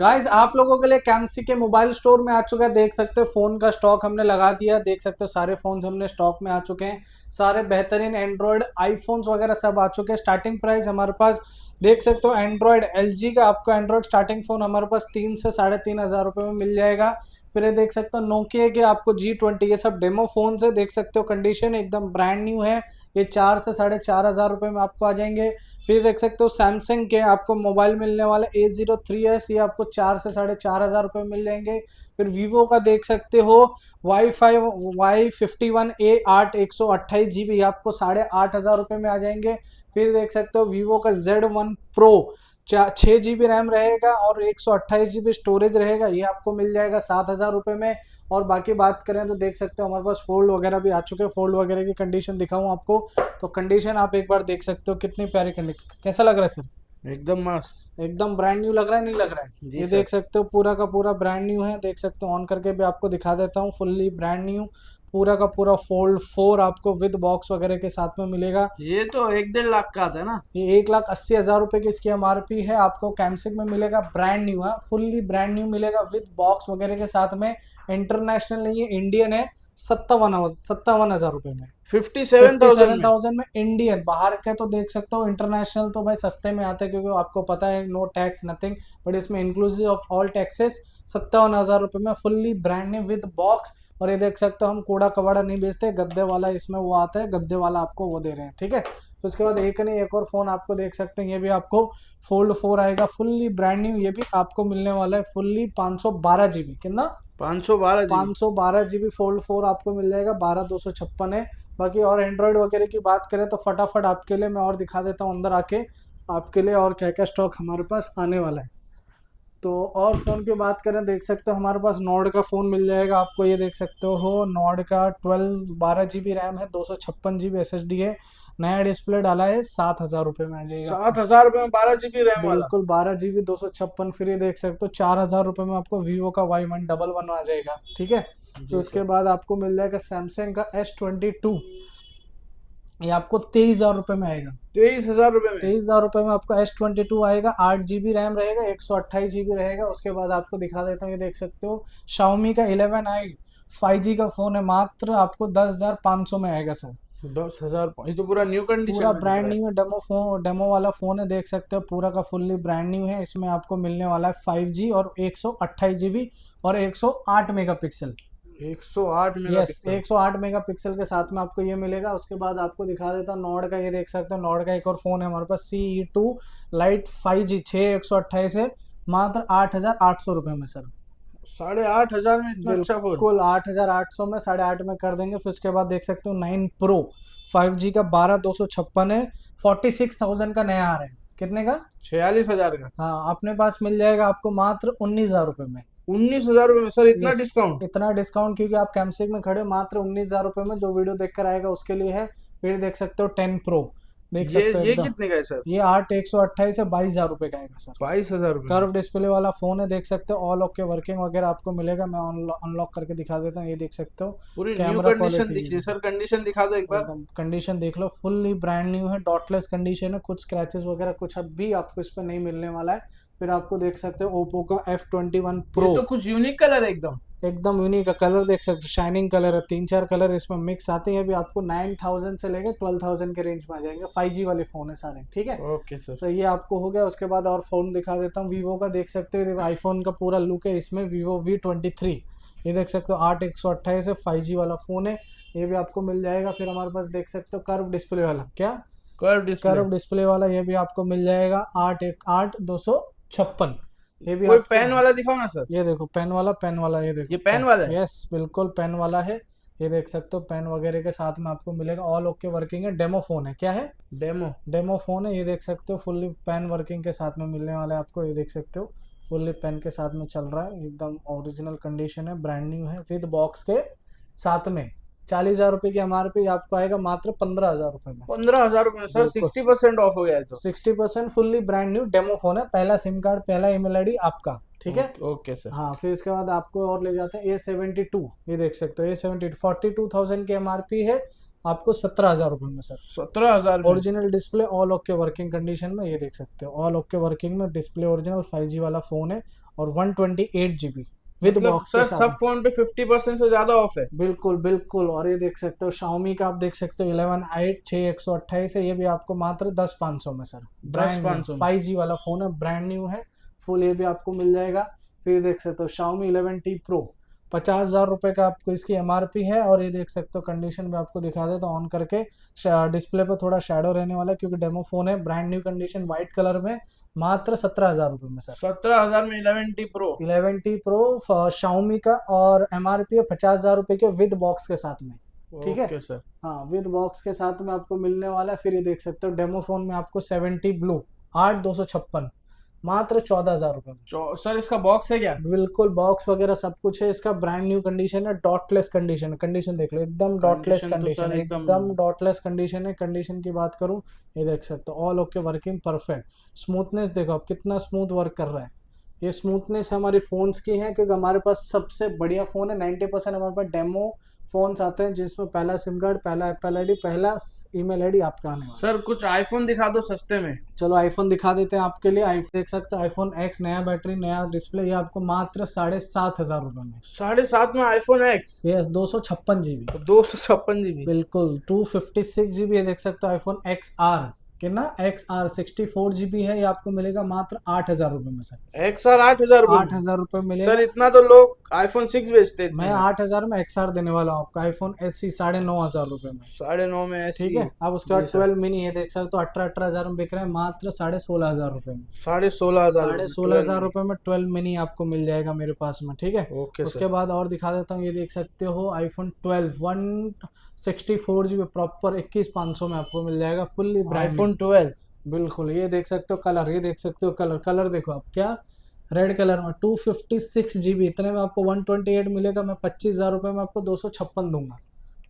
Guys आप लोगों के लिए कैमसी के मोबाइल स्टोर में आ चुका है। देख सकते हो फोन का स्टॉक हमने लगा दिया। देख सकते हो सारे फोन्स हमने स्टॉक में आ चुके हैं। सारे बेहतरीन एंड्रॉयड आईफोन्स वगैरह सब आ चुके हैं। स्टार्टिंग प्राइस हमारे पास देख सकते हो एंड्रॉयड एलजी का आपको एंड्रॉयड स्टार्टिंग फोन हमारे पास 3 से 3,500 रुपये में मिल जाएगा। फिर ये देख सकते हो नोकिया के आपको G20, ये सब डेमो फोन है। देख सकते हो कंडीशन एकदम ब्रांड न्यू है। ये 4 से 4,500 रुपये में आपको आ जाएंगे। फिर देख सकते हो सैमसंग के आपको मोबाइल मिलने वाला A03s, ये आपको 4 से 4,500 रुपये मिल जाएंगे। फिर वीवो का देख सकते हो Y51A8 128 GB, ये आपको 8,500 रुपये में आ जाएंगे। फिर देख सकते हो वीवो का Z1 Pro 6 GB रैम रहेगा और 128 GB स्टोरेज रहेगा, ये आपको मिल जाएगा 7,000 रुपये में। और बाकी बात करें तो देख सकते हो हमारे पास फोल्ड वगैरह भी आ चुके हैं। फोल्ड वगैरह की कंडीशन दिखाऊं आपको तो कंडीशन आप एक बार देख सकते हो, कितनी प्यारी कंडीशन। कैसा लग रहा है सर? एकदम मस्त। एकदम ब्रांड न्यू लग रहा है, नहीं लग रहा है? जी ये सर। देख सकते हो पूरा का पूरा ब्रांड न्यू है। देख सकते हो ऑन करके भी आपको दिखा देता हूँ, फुल्ली ब्रांड न्यू पूरा का पूरा फोल्ड 4 आपको विद बॉक्स वगैरह के साथ में मिलेगा। ये तो 1-1.5 लाख का आता है ना। ये 1,80,000 रुपये की इसकी एमआरपी है। आपको कैमसिक में मिलेगा ब्रांड न्यू है, फुल्ली ब्रांड न्यू मिलेगा विद बॉक्स वगैरह के साथ में। इंटरनेशनल नहीं है, इंडियन है। 57,000 रुपये में, 57,000 में। 57,000 में इंडियन। बाहर के तो देख सकते हो, इंटरनेशनल तो भाई सस्ते में आते हैं क्योंकि आपको पता है नो टैक्स नथिंग, बट इसमें इंक्लूसिव ऑफ ऑल टैक्सेस 57,000 रुपये में fully brand new with box. और ये देख सकते हो हम कूड़ा कबाड़ा नहीं बेचते, गद्दे वाला इसमें वो आता है, गद्दे वाला आपको वो दे रहे हैं, ठीक है। तो उसके बाद एक नहीं एक और फोन आपको देख सकते हैं, ये भी आपको फोल्ड 4 आएगा फुल्ली ब्रांड न्यू। ये भी आपको मिलने वाला है फुल्ली 512 GB। कितना? 512 GB। 512 GB फोल्ड 4 आपको मिल जाएगा। 12,256 है। बाकी और एंड्रॉयड वगैरह की बात करें तो फटाफट आपके लिए मैं और दिखा देता हूँ अंदर आके आपके लिए और क्या क्या स्टॉक हमारे पास आने वाला है। तो और फ़ोन की बात करें, देख सकते हो हमारे पास नॉर्ड का फ़ोन मिल जाएगा आपको। ये देख सकते हो नॉर्ड का 12 रैम है, 256 GB SSD है। नया डिस्प्ले डाला है, 7,000 रुपये में आ जाएगा आपको। 7,000 रुपये में 12 GB रैम वाला। बिल्कुल 12 GB 256। फिर ये देख सकते हो 4,000 रुपये में आपको वीवो का Y111 आ जाएगा, ठीक है। तो जी उसके सर। बाद आपको मिल जाएगा सैमसंग का S22, ये आपको 23,000 रुपये में आएगा। 23,000 रुपये में। 23,000 रुपये में आपका S22 आएगा। 8 GB रैम रहेगा, 128 GB रहेगा। उसके बाद आपको दिखा देता हूँ, ये देख सकते हो Xiaomi का 11i 5G का फ़ोन है, मात्र आपको 10,500 में आएगा सर। 10,000। ये तो पूरा न्यू कंडीशन पूरा में दिख ब्रांड रहा है। न्यू है, डेमो वाला फ़ोन है। देख सकते हो पूरा का फुल्ली ब्रांड न्यू है। इसमें आपको मिलने वाला है 5G और 128 GB और 108 मेगापिक्सल। 108 यस, मेगापिक्सल 108 मेगापिक्सल के साथ में आपको ये मिलेगा। उसके बाद आपको दिखा देता हूँ नॉर्ड का, ये देख सकते हो नॉर्ड का एक और फ़ोन है हमारे पास CE2 लाइट 5G 6128 है, मात्र 8,800 रुपये में सर। 8,500 में इतना अच्छा फोन। बिल्कुल 8,800 में 8,500 में कर देंगे। फिर उसके बाद देख सकते हो 9 Pro 5G का 12,256 है, 46,000 का नया आ रहा है। कितने का? 46,000 का। हाँ, अपने पास मिल जाएगा आपको मात्र 19,000 रुपये में। 19,000 रुपये में सर, इतना यस, डिस्काउंट। इतना डिस्काउंट क्योंकि आप कैमसिक में खड़े हो। मात्र 19,000 रुपये में जो वीडियो देख कर आएगा उसके लिए है। फिर देख सकते हो 10 Pro, देख ये सकते हो ये एकदम। कितने का है सर? ये 8 128 है, 22,000 रुपये का आएगा सर। 22,000 रुपये में। कर्व डिस्प्ले वाला फ़ोन है, देख सकते हो ऑल ओके वर्किंग वगैरह आपको मिलेगा। मैं अनलॉक करके दिखा देता हूँ, ये देख सकते हो पूरी न्यू कैमरा कंडीशन क्वालिटी दिख रही है सर। कंडीशन दिखा दो एक बार। एकदम कंडीशन देख लो, फुल्ली ब्रांड न्यू है, डॉटलेस कंडीशन है। कुछ स्क्रैचेस वगैरह कुछ अब भी आपको इस पर नहीं मिलने वाला है। फिर आपको देख सकते हो ओप्पो का F21 ये Pro, तो कुछ यूनिक कलर है एकदम। एकदम यूनिक का कलर देख सकते हो, शाइनिंग कलर है। 3 4 कलर इसमें मिक्स आते हैं। अभी आपको 9,000 से लेकर 12,000 के रेंज में आ जाएंगे। 5G वाले फ़ोन है सारे, ठीक है। Okay sir. तो ये आपको हो गया। उसके बाद और फ़ोन दिखा देता हूँ वीवो का, देख सकते हो देखो आईफोन का पूरा लुक है इसमें। वीवो V23, ये देख सकते हो 8 128 है, 5G वाला फ़ोन है, ये भी आपको मिल जाएगा। फिर हमारे पास देख सकते हो कर्व डिस्प्ले वाला, क्या कर्व डिस्प्ले। कर्व डिस्प्ले वाला, ये भी आपको मिल जाएगा 8 256, ये भी कोई आपको। पेन वाला दिखाओ ना सर। ये देखो पेन वाला, ये देखो ये पेन वाला है। यस बिल्कुल पेन वाला है। ये देख सकते हो पेन वगैरह के साथ में आपको मिलेगा। ऑल ओके वर्किंग है, डेमो फ़ोन है। क्या है? डेमो। डेमो फ़ोन है। ये देख सकते हो फुल्ली पेन वर्किंग के साथ में मिलने वाला है आपको। ये देख सकते हो फुल्ली पेन के साथ में चल रहा है, एकदम ओरिजिनल कंडीशन है, ब्रांड न्यू है विद बॉक्स के साथ में। 40,000 रुपये की एमआरपी आपको आएगा मात्र 15,000 रुपये में। 15,000 रुपये में सर, बिल्कुल 60% ऑफ हो गया है तो। 60% fully brand new demo phone है। पहला सिम कार्ड, पहला ईमेल आईडी आपका, ठीक है। Okay sir. हाँ, फिर इसके बाद आपको और ले जाते हैं A72, ये देख सकते हो A72 42,000 की एमआरपी है, आपको 17,000 रुपये में सर। 17,000 में। Original display, all okay working condition में, ये देख सकते हो ऑल ओके वर्किंग में, डिस्प्ले ओरिजिनल 5G वाला फोन है और 128 GB विद मतलब बॉक्स सर के साथ सब में। फोन पे 50% से ज्यादा ऑफ है। बिल्कुल बिल्कुल। और ये देख सकते हो Xiaomi का, आप देख सकते हो 11i 6128 है, ये भी आपको मात्र 10,500 में सर। ब्रांड न्यू 10,500 में। 5G वाला फोन है, ब्रांड न्यू है फुल, ये भी आपको मिल जाएगा। फिर देख सकते हो Xiaomi 11T Pro, 50,000 रुपये का आपको इसकी MRP है। और ये देख सकते हो कंडीशन भी आपको दिखा दे तो ऑन करके, डिस्प्ले पे थोड़ा शेडो रहने वाला है क्योंकि डेमो फोन है, brand new condition white colour में, मात्र 17,000 रुपये में सर। 17,000 में 11T Pro। 11T Pro Xiaomi का, और MRP है 50,000 रुपये के विद बॉक्स के साथ में। ठीक है, ओके सर। हाँ विद बॉक्स के साथ में आपको मिलने वाला है। फिर ये देख सकते हो डेमो फोन में आपको 70 ब्लू 8256, मात्र 14,000 रुपये में। सर इसका बॉक्स है क्या? बिल्कुल बॉक्स वगैरह सब कुछ है इसका, ब्रांड न्यू कंडीशन है, डॉटलेस कंडीशन, कंडीशन देख लो एकदम डॉटलेस कंडीशन तो कंडीशन सर है, एकदम एकदम डॉटलेस कंडीशन है। कंडीशन की बात करूं, ये देख सकते हो all okay working perfect. Smoothness देखो आप कितना स्मूथ वर्क कर रहा है, ये स्मूथनेस हमारी फोन्स की है क्योंकि हमारे पास सबसे बढ़िया फोन है। 90% हमारे पास डेमो फोन्स आते हैं जिसमें पहला सिम कार्ड, पहला एप्पल आईडी, पहला ईमेल आईडी आपका आने वाला है। सर कुछ आईफोन दिखा दो सस्ते में। चलो आईफोन दिखा देते हैं आपके लिए। आईफोन देख सकते हैं, आईफोन एक्स, नया बैटरी, नया डिस्प्ले, ये आपको मात्र 7,500 रुपये में। 7,500 में आईफोन एक्स। ये 256 GB, 256 GB। बिल्कुल 256 GB। ये देख सकते हो आईफोन एक्स आर के ना, एक्स आर 64 GB है, ये आपको मिलेगा मात्र 8,000 रुपये में सर। XR 8,000 रुपये में। 8,000 रुपये मिलेगा सर इतना तो लोग आईफोन 6 बेचते हैं। मैं 8,000 में XR देने वाला हूँ आपको, आईफोन SE 9,500 रुपये में। 9.5 में ऐसी। ठीक है, अब उसके बाद 12 मिनी है, देख सकते हो 18,000 में बिक रहे हैं, मात्र 16,500 रुपये में। 16,500। 16,500 रुपये में 12 मिनी आपको मिल जाएगा मेरे पास में। ठीक है, ओके उसके सर। बाद और दिखा देता हूँ, ये देख सकते हो आईफोन 12 164 GB प्रॉपर 21,500 में आपको मिल जाएगा, फुल्ली ब्रांड आईफोन 12। बिल्कुल। ये देख सकते हो कलर, ये देख सकते हो कलर, कलर देखो आप क्या, रेड कलर में 256 GB, इतने में आपको 128 मिलेगा। मैं 25,000 रुपये में आपको 256 दूंगा।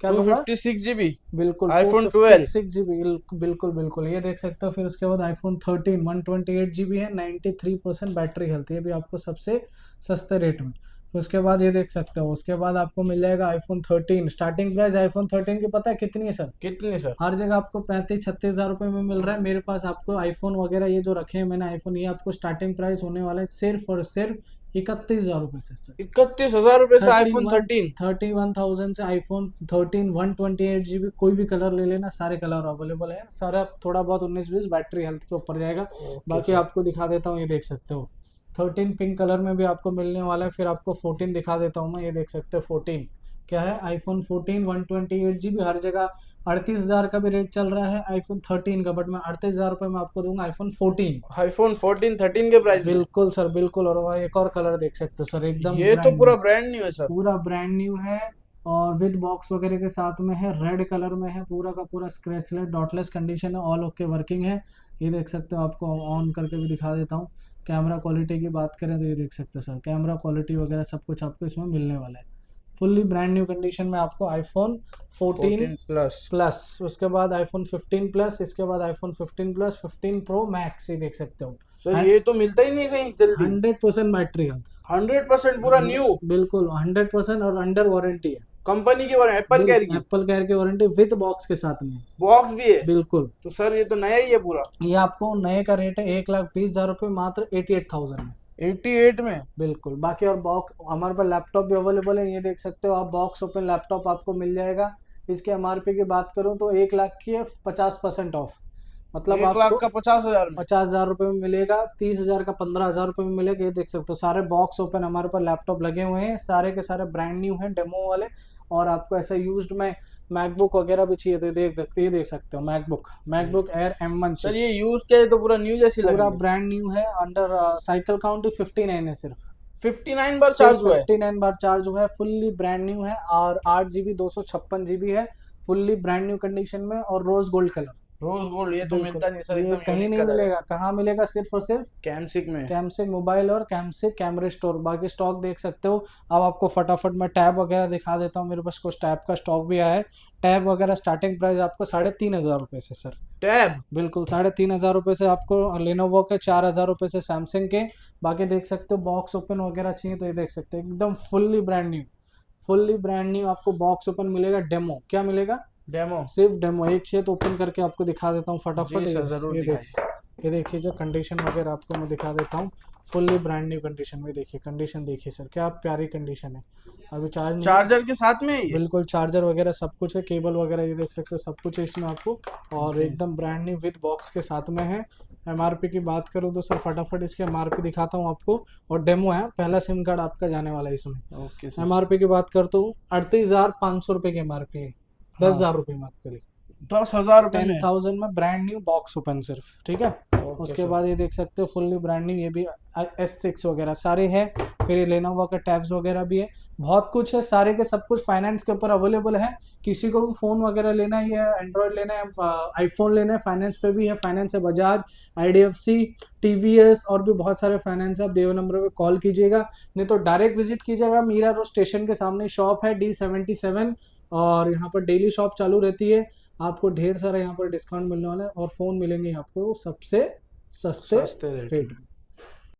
क्या दूंगा? 256 GB। बिल्कुल आईफोन 256 GB, बिल्कुल बिल्कुल। ये देख सकते हो। फिर उसके बाद आईफोन 13 128 GB है, 93% बैटरी हेल्थ, ये भी आपको सबसे सस्ते रेट में। फिर उसके बाद ये देख सकते हो, उसके बाद आपको मिल जाएगा आईफोन 13। स्टार्टिंग प्राइस आईफोन 13 की पता है कितनी है सर? कितनी सर? हर जगह आपको 35-36 हज़ार रुपये में मिल रहा है, मेरे पास आपको आईफोन वगैरह ये जो रखे हैं मैंने आईफोन, ये आपको स्टार्टिंग प्राइस होने वाला है सिर्फ और सिर्फ 31,000 रुपये से सर। 31,000 रुपये से आईफोन 13। 31,000 से आईफोन 13 128 GB, कोई भी कलर ले लेना, सारे कलर अवेलेबल है। सारा थोड़ा बहुत 19-20 बैटरी हेल्थ के ऊपर जाएगा। बाकी आपको दिखा देता हूँ, ये देख सकते हो 13 पिंक कलर में भी आपको मिलने वाला है। फिर आपको 14 दिखा देता हूँ मैं, ये देख सकते हो 14 क्या है, आईफोन 14 128 GB, हर जगह 38,000 का भी रेट चल रहा है आईफोन 13 का, बट मैं 38,000 रुपये में आपको दूंगा आईफोन 14। आईफोन 14 13 के प्राइस में। बिल्कुल सर बिल्कुल। और वह एक और कलर देख सकते हो सर, एकदम ये तो brand पूरा new, ब्रांड न्यू है सर। पूरा ब्रांड न्यू है और विद बॉक्स वगैरह के साथ में है, रेड कलर में है, पूरा का पूरा स्क्रैचलेस डॉटलेस कंडीशन है, ऑल ओके वर्किंग है। ये देख सकते हो, आपको ऑन करके भी दिखा देता हूँ। कैमरा क्वालिटी की बात करें तो ये देख सकते हो सर, कैमरा क्वालिटी वगैरह सब कुछ आपको इसमें मिलने वाला है, फुल्ली ब्रांड न्यू कंडीशन में आपको आईफोन 14 प्लस। प्लस, उसके बाद आईफोन 15 प्लस, इसके बाद आईफोन 15 प्लस, 15 प्रो मैक्स, ये देख सकते हो। सर ये तो मिलता ही नहीं कहीं जल्दी। 100% बैटरी हेल्थ, 100% पूरा न्यू। बिल्कुल 100% और अंडर वारंटी है, कंपनी की वारंटी, एप्पल केयर की। एप्पल केयर की वारंटी विद बॉक्स के साथ में, बॉक्स भी है। बिल्कुल। तो सर ये तो नया ही है पूरा। ये आपको नए का रेट है 1,20,000 रुपये, मात्र 88,000 में। 88 में। बिल्कुल। बाकी और बॉक्स हमारे पास लैपटॉप भी अवेलेबल है, ये देख सकते हो आप, बॉक्स ओपन लैपटॉप आपको मिल जाएगा। इसके MRP की बात करूं तो 1,00,000 की 50% ऑफ, मतलब 1,00,000 आपको का 50,000 में। 50,000 रुपये में मिलेगा, 30,000 का 15,000 रुपये में मिलेगा। ये देख सकते हो सारे बॉक्स ओपन हमारे पास लैपटॉप लगे हुए हैं, सारे के सारे ब्रांड न्यू हैं, डेमो वाले। और आपको ऐसा यूज्ड में मैकबुक वगैरह भी चाहिए तो देख सकते हो मैकबुक एयर M1 सर ये यूज किया है तो पूरा न्यू जैसी लग पूरा रही है। ब्रांड न्यू है। अंडर साइकिल काउंट 59 है, सिर्फ 59 बार चार्ज हुआ है। 59 बार चार्ज हुआ है, फुल्ली ब्रांड न्यू है। और 8 GB 256 GB है, फुल्ली ब्रांड न्यू कंडीशन में, और rose gold colour. Rose gold ये तो बिल्कुल, मिलता नहीं सर, ये एकदम कहीं यूनिक नहीं कलर है। मिलेगा। कहाँ मिलेगा? सिर्फ और सिर्फ कैमसिक में। कैमसिक मोबाइल और कैमसिक कैमरे स्टोर। बाकी स्टॉक देख सकते हो। अब आपको फटाफट मैं टैब वगैरह दिखा देता हूँ, मेरे पास कुछ टैब का स्टॉक भी आया है। टैब वगैरह स्टार्टिंग प्राइस आपको 3,500 रुपये से सर, टैब। बिल्कुल 3,500 रुपये से आपको लेनोवो के, 4,000 रुपये से सैमसंग के। बाकी देख सकते हो बॉक्स ओपन वगैरह चाहिए तो ये देख सकते हो, एकदम फुल्ली ब्रांड न्यू आपको बॉक्स ओपन मिलेगा। डेमो क्या मिलेगा? डेमो। सिर्फ डेमो, एक चाहिए तो ओपन करके आपको दिखा देता हूँ फटाफट। जी सर, जरूर ये दिखाइए। देखिए, ये देखिए जो कंडीशन वगैरह आपको मैं दिखा देता हूँ, फुल्ली ब्रांड न्यू कंडीशन में। देखिए कंडीशन देखिए सर, क्या प्यारी कंडीशन है। अभी चार्ज नहीं है, चार्जर के साथ में है ये? बिल्कुल चार्जर वगैरह सब कुछ है, केबल वगैरह ये देख सकते हो सब कुछ है इसमें आपको, और जी एकदम ब्रांड न्यू विद बॉक्स के साथ में है। एमआरपी की बात करूँ तो सर फटाफट इसके एमआरपी दिखाता हूँ आपको, और डेमो है, पहला सिम कार्ड आपका जाने वाला है इसमें। Okay sir. एमआरपी की बात करता हूँ 38,500 रुपये की एमआरपी है, 10,000 रुपये में आपके लिए, 10,000 रुपए में? 10,000 में ब्रांड न्यू बॉक्स ओपन सिर्फ, ठीक है। ओके उसके सर। बाद ये देख सकते हो फुल्ली ब्रांड न्यू, ये भी S6 वगैरह सारे हैं। फिर ये लेनोवो का टैब्स वगैरह भी है, बहुत कुछ है, सारे के सब कुछ फाइनेंस के ऊपर अवेलेबल है। किसी को भी फ़ोन वगैरह लेना है या एंड्रॉयड लेना है, आईफोन लेना है, फाइनेंस पे भी है। फाइनेंस है बजाज, IDFC, TVS और भी बहुत सारे फाइनेंस है। आप देव नंबर पे कॉल कीजिएगा, नहीं तो डायरेक्ट विजिट कीजिएगा। मीरा रोड स्टेशन के सामने शॉप है D77, और यहाँ पर डेली शॉप चालू रहती है। आपको ढेर सारा यहाँ पर डिस्काउंट मिलने वाला है, और फ़ोन मिलेंगे आपको सबसे सस्ते सस्ते रेट रेट में। में।